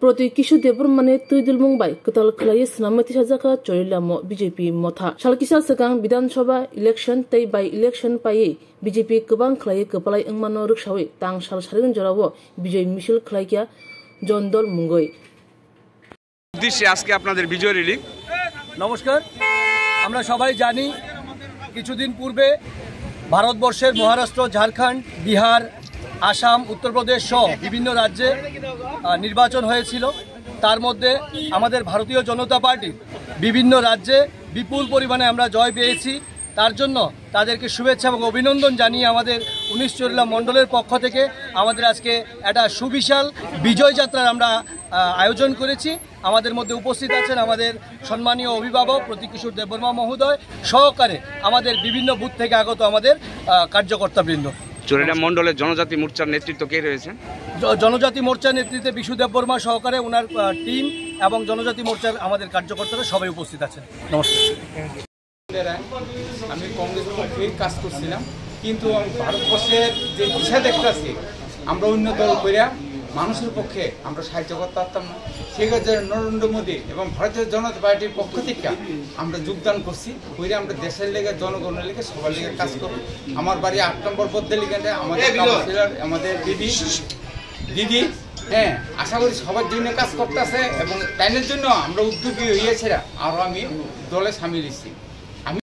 Proti kishu deburmane tuidul mumbai ketal khlai snamati sajaka chorilamo BJP motha salkisa segang Bidhan Sabha election tei by election paye BJP kebang khlai kepalai engmano ruksawi tang sal sarin jorawo বিজয় মিছিল khlaikia jondol mungoi উদ্দেশ্যে আজকে আপনাদের বিজয় rally. নমস্কার, আমরা সবাই জানি কিছুদিন পূর্বে ভারতবর্ষের মহারাষ্ট্র, ঝাড়খণ্ড, বিহার, আসাম, উত্তরপ্রদেশ সহ বিভিন্ন রাজ্যে নির্বাচন হয়েছিল। তার মধ্যে আমাদের ভারতীয় জনতা পার্টি বিভিন্ন রাজ্যে বিপুল পরিমাণে আমরা জয় পেয়েছি। তার জন্য তাদেরকে শুভেচ্ছা এবং অভিনন্দন জানিয়ে আমাদের 19 চরিলা মণ্ডলের পক্ষ থেকে আমাদের আজকে একটা সুবিশাল বিজয় যাত্রার আমরা আয়োজন করেছি। আমাদের মধ্যে উপস্থিত আছেন আমাদের সম্মানীয় অভিভাবক প্রতীক কিশোর দেববর্মা মহোদয় সহকারে আমাদের বিভিন্ন বুথ থেকে আগত আমাদের কার্যকর্তাবৃন্দ। চরিলা মণ্ডলের জনজাতি মোর্চার নেতৃত্ব কে রয়েছেন? জনজাতি মোর্চার নেতৃত্বে বিশু দেববর্মা সহকারে ওনার টিম এবং জনজাতি মোর্চার আমাদের কার্যকর্তারা সবাই উপস্থিত আছেন। নমস্কার। আমি কংগ্রেস পক্ষে কাজ করছিলাম, কিন্তু ভারতবর্ষের যে দিশা দেখতেছি আমরা অন্য দল করিয়া মানুষের পক্ষে আমরা সাহায্য করতে পারতাম না। সেক্ষেত্রে নরেন্দ্র মোদী এবং ভারতীয় জনতা পার্টির পক্ষ থেকে আমরা যোগদান করছি। ওইটা আমরা দেশের লেগে, জনগণের লেগে, সবার লেগে কাজ করব। আমার বাড়ি 8 নম্বর বদ্দালিগঞ্জে আমাদের কাউন্সিলর আমাদের দিদি হ্যাঁ, আশা করি সবার জন্য কাজ করতেছে এবং তাইনের জন্য আমরা উদ্যোগী হয়েছিলাম। আরও আমি দলে সামিল হয়েছি।